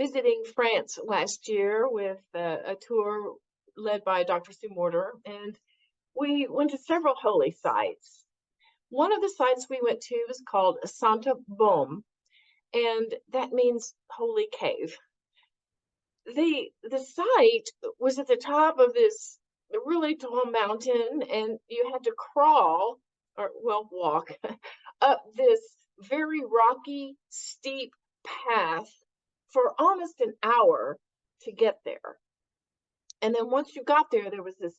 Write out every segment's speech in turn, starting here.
visiting France last year with a tour led by Dr. Sue Morter, and we went to several holy sites. One of the sites we went to was called Santa Baume, and that means holy cave. The site was at the top of this really tall mountain, and you had to crawl or walk up this very rocky, steep path for almost an hour to get there. And then once you got there, there was this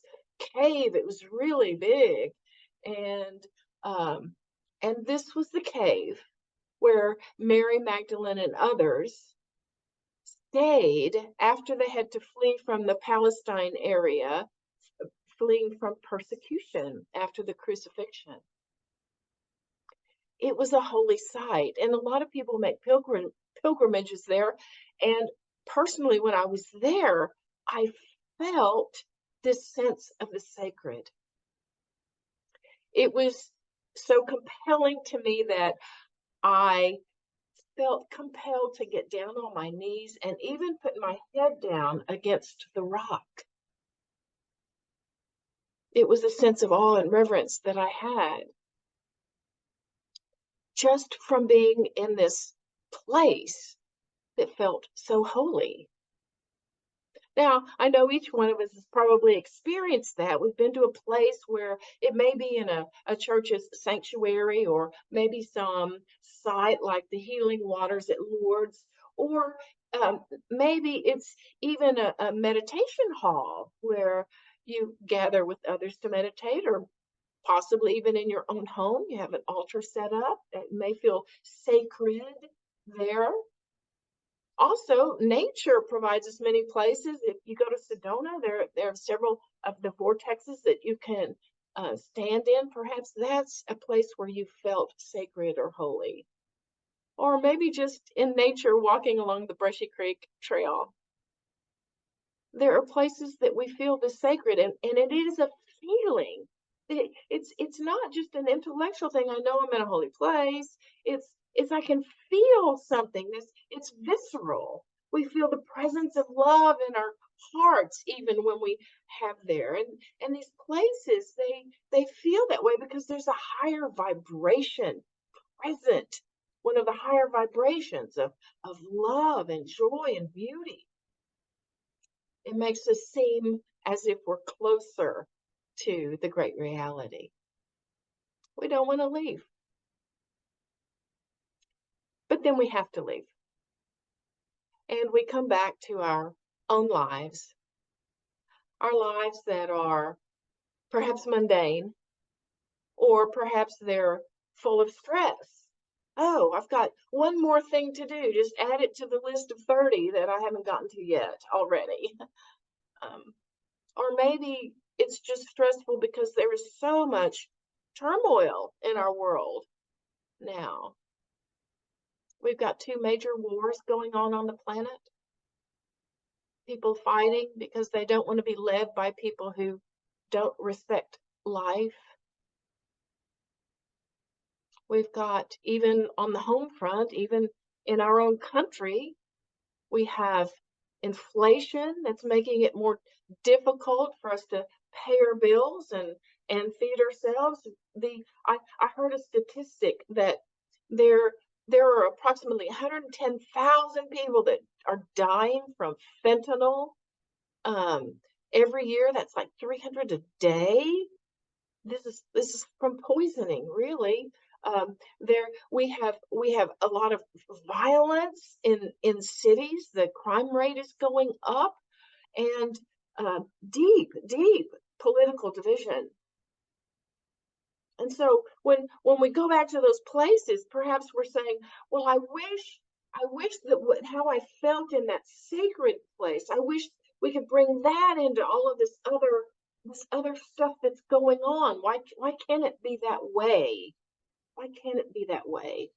cave. It was really big, and this was the cave where Mary Magdalene and others stayed after they had to flee from the Palestine area, fleeing from persecution after the crucifixion. It was a holy site, and a lot of people make pilgrimages there. And personally, when I was there, I felt this sense of the sacred. It was so compelling to me that I felt compelled to get down on my knees and even put my head down against the rock. It was a sense of awe and reverence that I had just from being in this place that felt so holy. Now, I know each one of us has probably experienced that. We've been to a place where it may be in a church's sanctuary, or maybe some site like the Healing Waters at Lourdes, or maybe it's even a meditation hall where you gather with others to meditate, or possibly even in your own home. You have an altar set up. It may feel sacred there. Also, nature provides us many places. If you go to Sedona, there are several of the vortexes that you can stand in. Perhaps that's a place where you felt sacred or holy. Or maybe just in nature, walking along the Brushy Creek Trail. There are places that we feel the sacred, and it is a feeling. It's not just an intellectual thing. I know I'm in a holy place. It's I can feel something. It's visceral. We feel the presence of love in our hearts even when we have there. And these places, they feel that way because there's a higher vibration present, one of the higher vibrations of love and joy and beauty. It makes us seem as if we're closer to the great reality. We don't want to leave. But then we have to leave. And we come back to our own lives, our lives that are perhaps mundane, or perhaps they're full of stress. Oh, I've got one more thing to do. Just add it to the list of 30 that I haven't gotten to yet already. Or maybe it's just stressful because there is so much turmoil in our world now. We've got 2 major wars going on the planet. People fighting because they don't want to be led by people who don't respect life. We've got, even on the home front, even in our own country, we have inflation that's making it more difficult for us to pay our bills and feed ourselves. I heard a statistic that there are approximately 110,000 people that are dying from fentanyl every year. That's like 300 a day. This is from poisoning, really. We have a lot of violence in cities. The crime rate is going up, and deep political division. And so when we go back to those places, perhaps we're saying, well, I wish that how I felt in that sacred place, I wish we could bring that into all of this other stuff that's going on. Why can't it be that way? Why can't it be that way?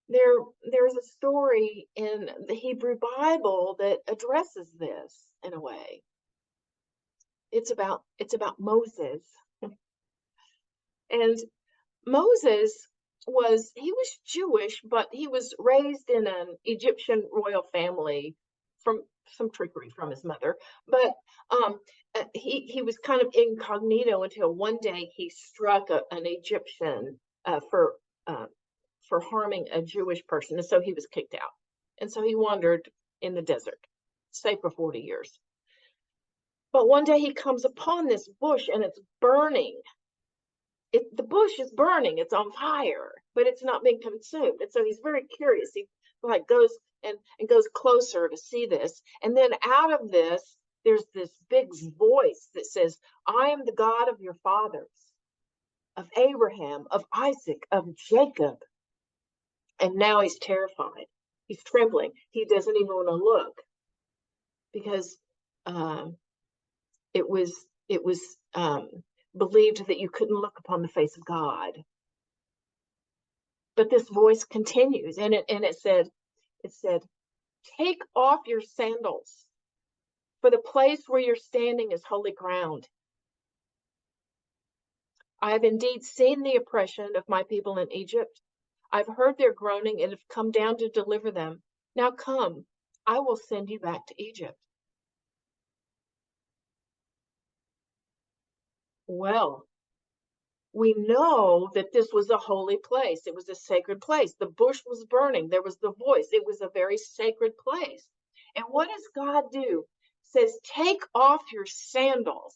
There's a story in the Hebrew Bible that addresses this in a way. It's about Moses. And Moses he was Jewish, but he was raised in an Egyptian royal family from some trickery from his mother. But he was kind of incognito until one day he struck an Egyptian uh, for harming a Jewish person, and so he was kicked out. And so he wandered in the desert, stayed for 40 years. But one day he comes upon this bush and it's burning. The bush is burning, it's on fire, but it's not being consumed. And so he's very curious. He like goes and goes closer to see this. And then out of this, there's this big voice that says, I am the God of your fathers, of Abraham, of Isaac, of Jacob. And now he's terrified. He's trembling. He doesn't even want to look because it was believed that you couldn't look upon the face of God. But this voice continues, and it said, take off your sandals, for the place where you're standing is holy ground. I have indeed seen the oppression of my people in Egypt. I've heard their groaning and have come down to deliver them. Now come, I will send you back to Egypt. Well, we know that this was a holy place. It was a sacred place. The bush was burning. There was the voice. It was a very sacred place. And what does God do? It says, take off your sandals.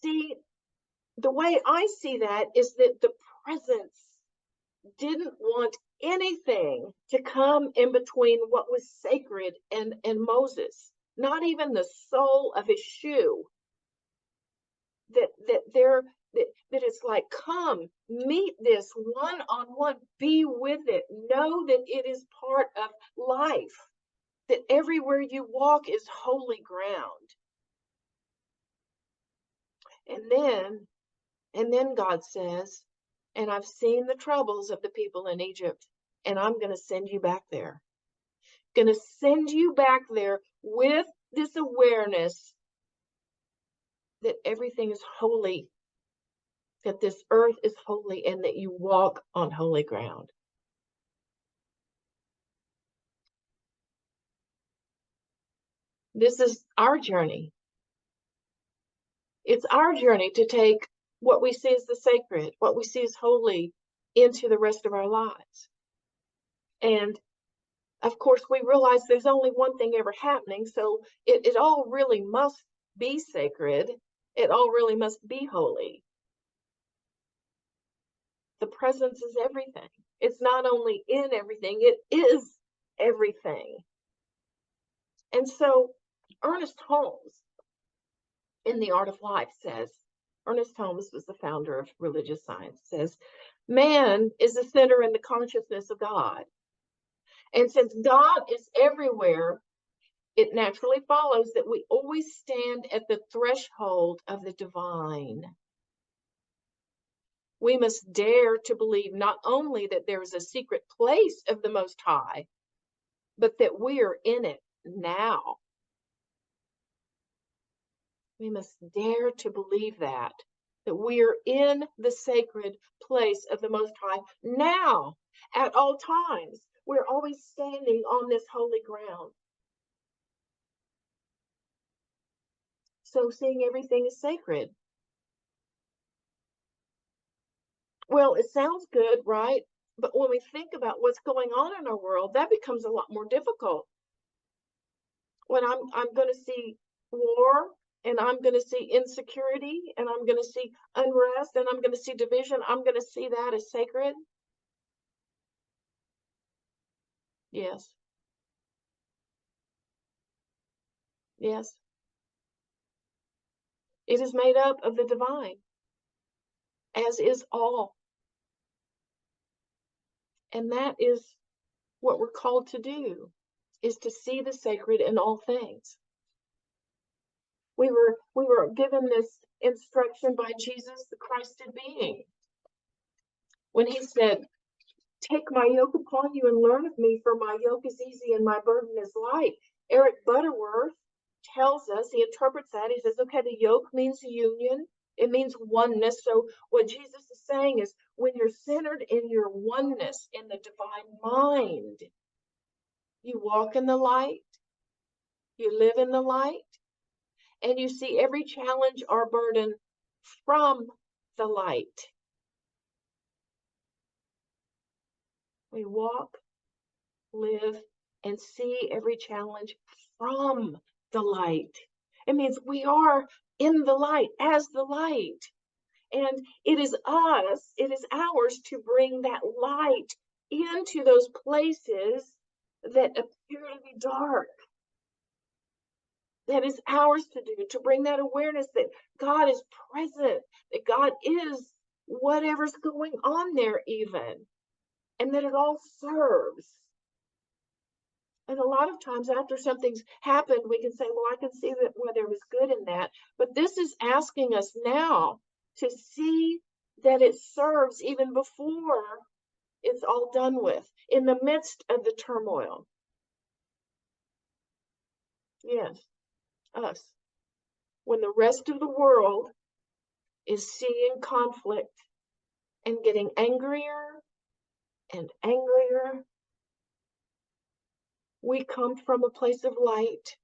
See, the way I see that is that the presence didn't want anything to come in between what was sacred and Moses, not even the sole of his shoe. That it's like, come, meet this one-on-one, be with it, know that it is part of life, that everywhere you walk is holy ground. And then God says, and I've seen the troubles of the people in Egypt, and I'm going to send you back there. Going to send you back there with this awareness that everything is holy, that this earth is holy, and that you walk on holy ground. This is our journey. It's our journey to take what we see as the sacred, what we see as holy, into the rest of our lives. And of course, we realize there's only one thing ever happening, so it all really must be sacred. It all really must be holy. The presence is everything. It's not only in everything, it is everything. And so Ernest Holmes, in The Art of Life, says, Ernest Holmes was the founder of religious science, says, man is the center in the consciousness of God. And since God is everywhere, it naturally follows that we always stand at the threshold of the divine. We must dare to believe not only that there is a secret place of the Most High, but that we are in it now. We must dare to believe that we are in the sacred place of the Most High now, at all times. We're always standing on this holy ground. So seeing everything is sacred. Well, it sounds good, right? But when we think about what's going on in our world, that becomes a lot more difficult. When I'm going to see war, and I'm going to see insecurity, and I'm going to see unrest, and I'm going to see division, I'm going to see that as sacred. Yes. Yes. It is made up of the divine, as is all. And that is what we're called to do, is to see the sacred in all things. We were given this instruction by Jesus, the Christed being, when he said, take my yoke upon you and learn of me, for my yoke is easy and my burden is light. Eric Butterworth tells us, he interprets that, he says, okay, the yoke means union, It means oneness. So what Jesus is saying is when you're centered in your oneness in the divine mind, you walk in the light, you live in the light, and you see every challenge or burden from the light. We walk, live, and see every challenge from the light. It means we are in the light, as the light. And it is ours to bring that light into those places that appear to be dark. That is ours to do, to bring that awareness that God is present, that God is whatever's going on there even, and that it all serves. And a lot of times after something's happened, we can say, well, I can see that where there was good in that. But this is asking us now to see that it serves even before it's all done with, in the midst of the turmoil. Yes, us. When the rest of the world is seeing conflict and getting angrier and angrier, we come from a place of light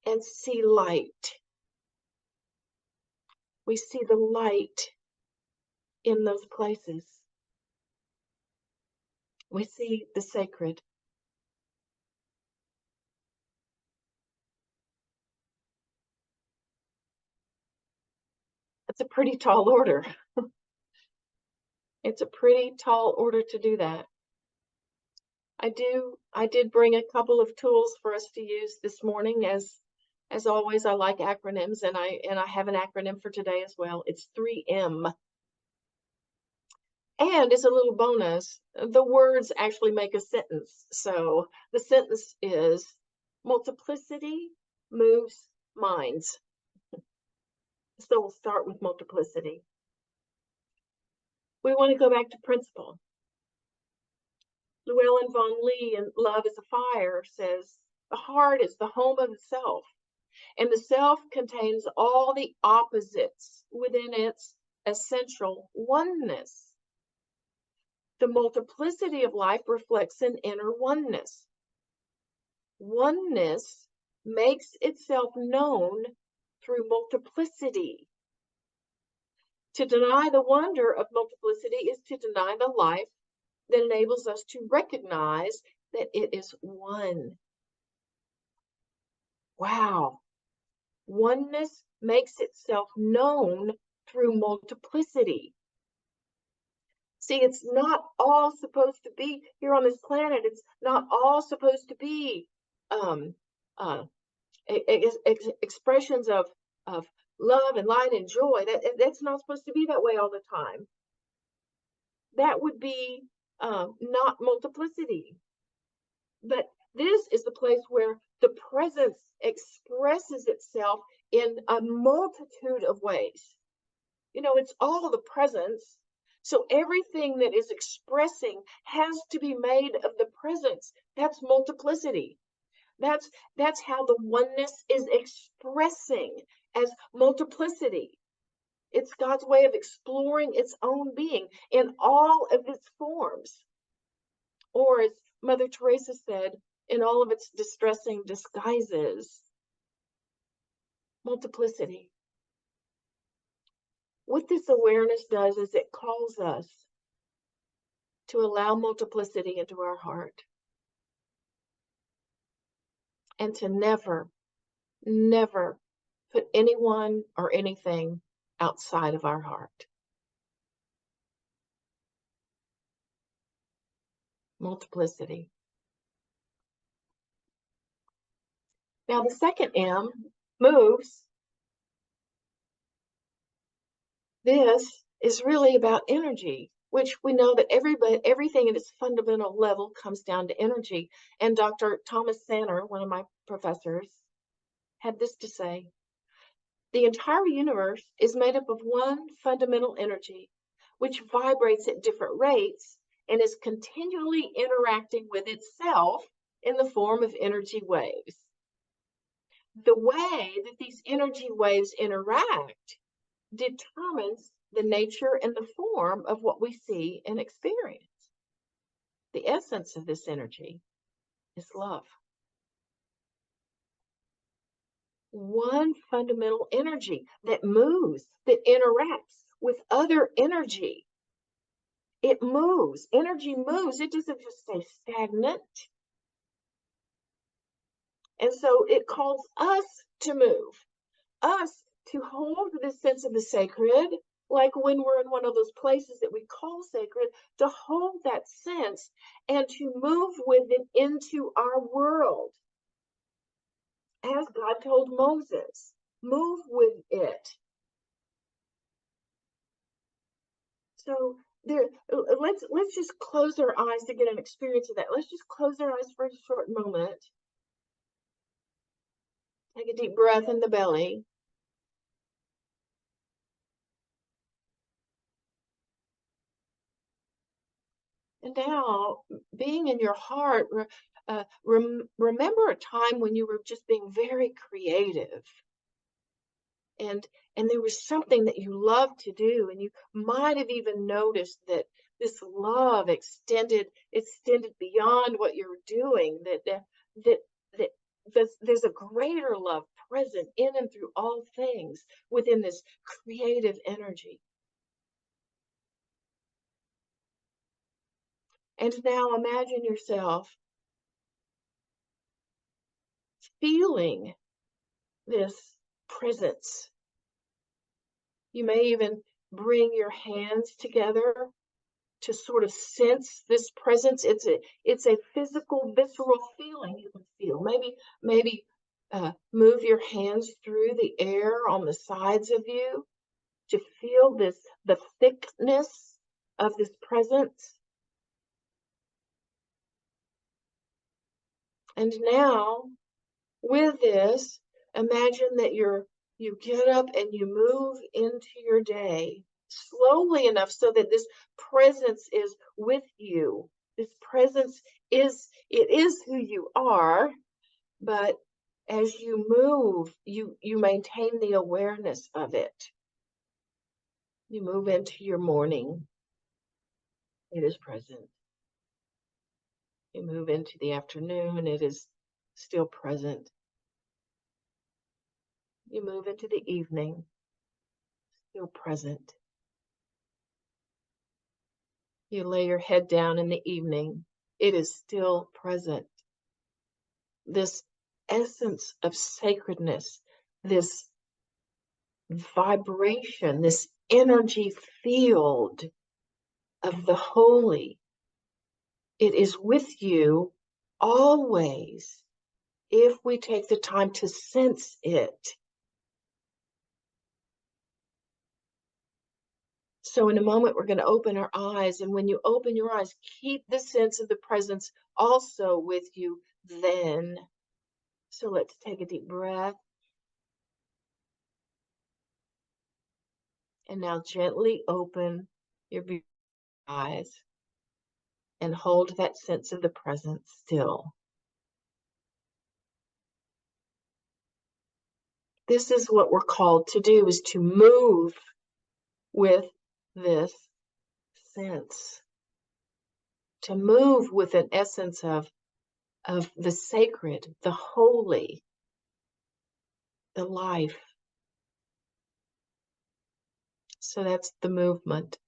and see light. We see the light in those places. We see the sacred. It's a pretty tall order. It's a pretty tall order to do that. I did bring a couple of tools for us to use this morning. As always, I like acronyms, and I have an acronym for today as well. It's 3M. And as a little bonus, the words actually make a sentence. So the sentence is multiplicity moves minds. So we'll start with multiplicity. We want to go back to principle. Llewellyn von Lee in Love is a Fire says, the heart is the home of the self, and the self contains all the opposites within its essential oneness. The multiplicity of life reflects an inner oneness. Oneness makes itself known through multiplicity. To deny the wonder of multiplicity is to deny the life that enables us to recognize that it is one. Wow. Oneness makes itself known through multiplicity. See, it's not all supposed to be here on this planet. It's not all supposed to be expressions of love and light and joy. That's not supposed to be that way all the time. That would be not multiplicity. But this is the place where the presence expresses itself in a multitude of ways. You know, it's all the presence. So everything that is expressing has to be made of the presence. That's multiplicity. That's how the oneness is expressing as multiplicity. It's God's way of exploring its own being in all of its forms. Or as Mother Teresa said, in all of its distressing disguises. Multiplicity. What this awareness does is it calls us to allow multiplicity into our heart. And to never, never put anyone or anything outside of our heart. Multiplicity. Now the second M, moves. This is really about energy, which we know that everything at its fundamental level comes down to energy. And Dr. Thomas Sanner, one of my professors, had this to say: the entire universe is made up of one fundamental energy, which vibrates at different rates and is continually interacting with itself in the form of energy waves. The way that these energy waves interact determines the nature and the form of what we see and experience. The essence of this energy is love. One fundamental energy that moves, that interacts with other energy. It moves. Energy moves. It doesn't just stay stagnant. And so it calls us to move, us to hold this sense of the sacred, like when we're in one of those places that we call sacred, to hold that sense and to move with it into our world. As God told Moses, move with it. So let's just close our eyes to get an experience of that. Let's just close our eyes for a short moment. Take a deep breath in the belly. And now, being in your heart, remember a time when you were just being very creative, and there was something that you loved to do, and you might have even noticed that this love extended beyond what you're doing. That there's a greater love present in and through all things within this creative energy. And now imagine yourself feeling this presence. You may even bring your hands together to sort of sense this presence. It's a physical, visceral feeling you can feel. Maybe move your hands through the air on the sides of you to feel the thickness of this presence. And now, with this, imagine that you get up and you move into your day slowly enough so that this presence is with you. This presence is who you are, but as you move, you maintain the awareness of it. You move into your morning. It is present. You move into the afternoon. It is still present. You move into the evening, still present. You lay your head down in the evening, it is still present. This essence of sacredness, this vibration, this energy field of the holy, it is with you always if we take the time to sense it. So in a moment, we're going to open our eyes. And when you open your eyes, keep the sense of the presence also with you then. So let's take a deep breath. And now gently open your eyes and hold that sense of the presence still. This is what we're called to do, is to move with this sense, to move with an essence of the sacred, the holy, the life. So that's the movement.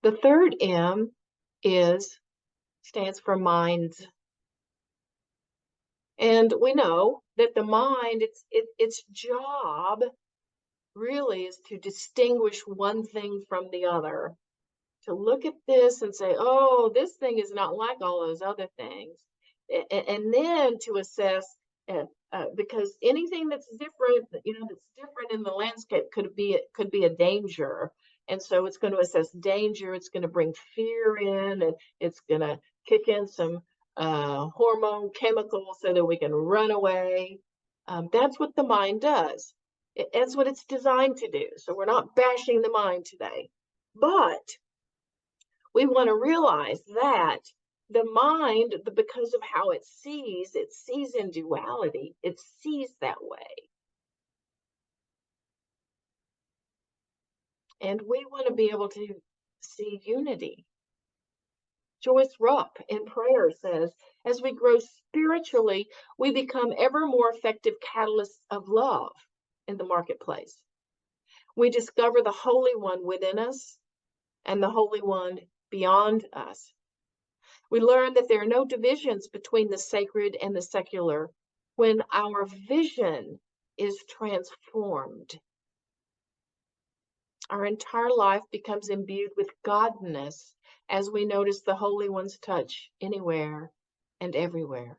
The third M stands for minds. And we know that the mind, its job really is to distinguish one thing from the other, to look at this and say, oh, this thing is not like all those other things. And then to assess, because anything that's different, that's different in the landscape could be a danger. And so it's going to assess danger. It's going to bring fear in, and it's going to kick in some hormone chemicals so that we can run away. That's what the mind does. That's what it's designed to do. So we're not bashing the mind today, but we want to realize that the mind, because of how it sees in duality. It sees that way. And we want to be able to see unity. Joyce Rupp in prayer says, as we grow spiritually, we become ever more effective catalysts of love in the marketplace. We discover the Holy One within us and the Holy One beyond us. We learn that there are no divisions between the sacred and the secular when our vision is transformed. Our entire life becomes imbued with godness as we notice the Holy One's touch anywhere and everywhere.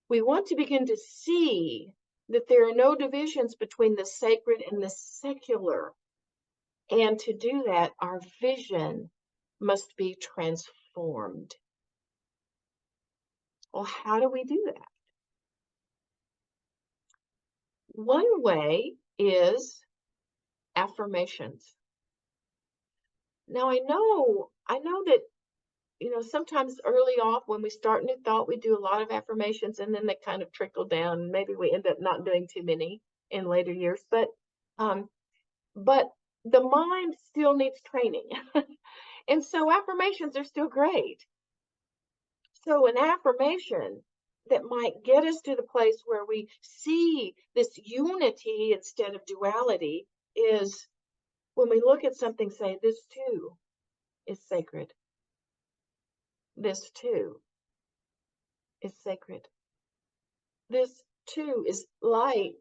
We want to begin to see that there are no divisions between the sacred and the secular. And to do that, our vision must be transformed. Well, how do we do that? One way is affirmations. Now, I know that, sometimes early off when we start a new thought, we do a lot of affirmations and then they kind of trickle down and maybe we end up not doing too many in later years. But the mind still needs training. And so affirmations are still great. So an affirmation that might get us to the place where we see this unity instead of duality is when we look at something, say, this too is sacred. This too is sacred. This too is light.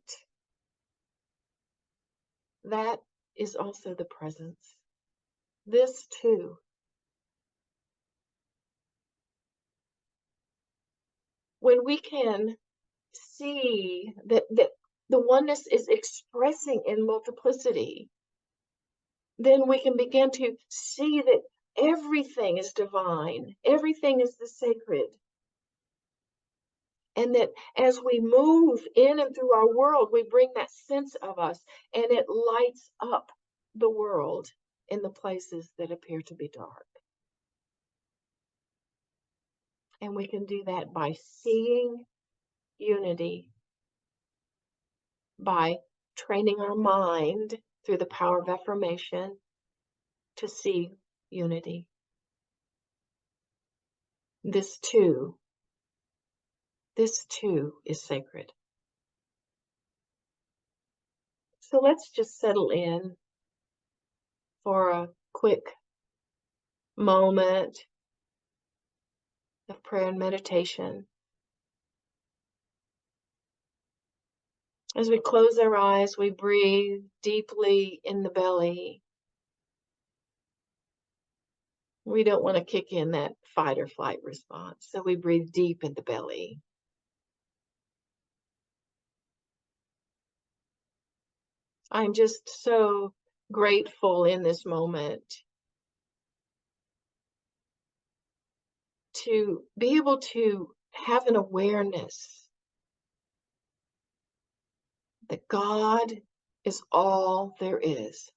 That is also the presence. This too. When we can see that the oneness is expressing in multiplicity, then we can begin to see that everything is divine, everything is the sacred. And that as we move in and through our world, we bring that sense of us and it lights up the world in the places that appear to be dark. And we can do that by seeing unity, by training our mind through the power of affirmation to see unity. This too is sacred. So let's just settle in for a quick moment of prayer and meditation. As we close our eyes, we breathe deeply in the belly. We don't want to kick in that fight or flight response, so we breathe deep in the belly. I'm just so grateful in this moment to be able to have an awareness that God is all there is.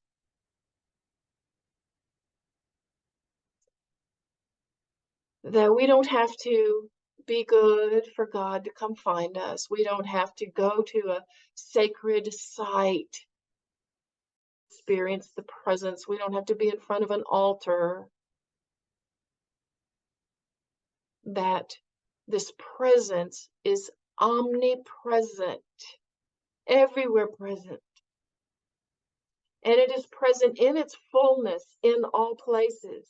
That we don't have to be good for God to come find us. We don't have to go to a sacred site, experience the presence. We don't have to be in front of an altar. That this presence is omnipresent, everywhere present. And it is present in its fullness in all places.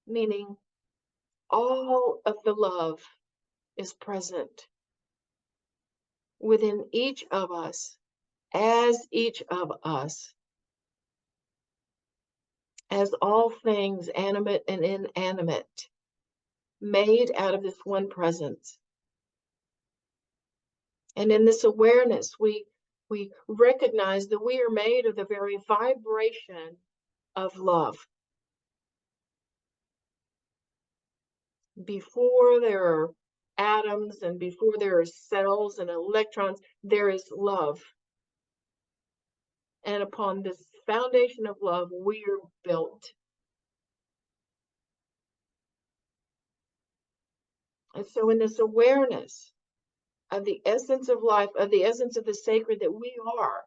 Meaning all of the love is present within each of us, as each of us, as all things animate and inanimate, made out of this one presence. And in this awareness, we recognize that we are made of the very vibration of love. Before there are atoms and before there are cells and electrons, there is love. And upon this foundation of love, we are built. And so in this awareness of the essence of life, of the essence of the sacred that we are,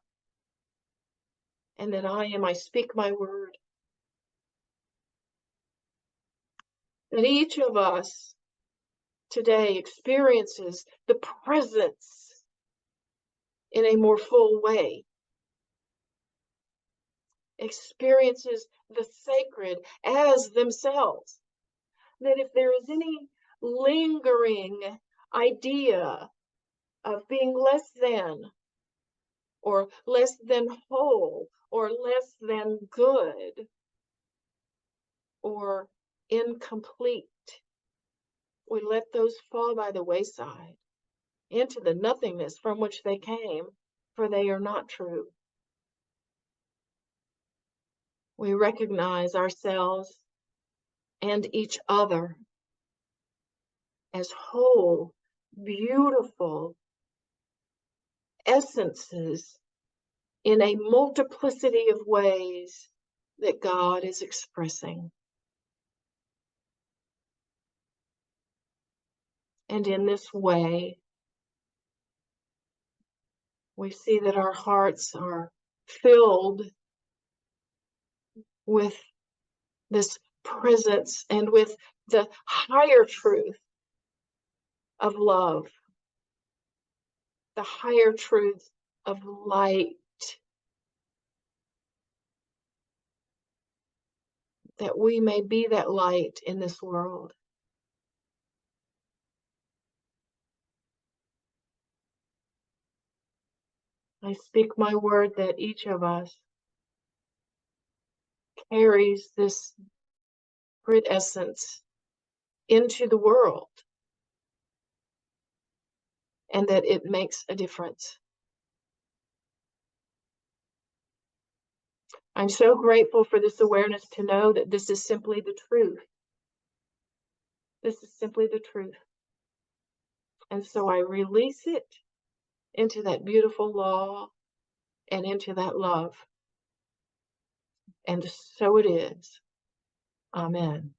and that I speak my word. That each of us today experiences the presence in a more full way, experiences the sacred as themselves. That if there is any lingering idea of being less than, or less than whole, or less than good, or incomplete, we let those fall by the wayside into the nothingness from which they came, for they are not true. We recognize ourselves and each other as whole, beautiful essences in a multiplicity of ways that God is expressing. And in this way, we see that our hearts are filled with this presence and with the higher truth of love, the higher truth of light, that we may be that light in this world. I speak my word that each of us carries this great essence into the world, and that it makes a difference. I'm so grateful for this awareness to know that this is simply the truth. This is simply the truth. And so I release it into that beautiful law and into that love. And so it is. Amen.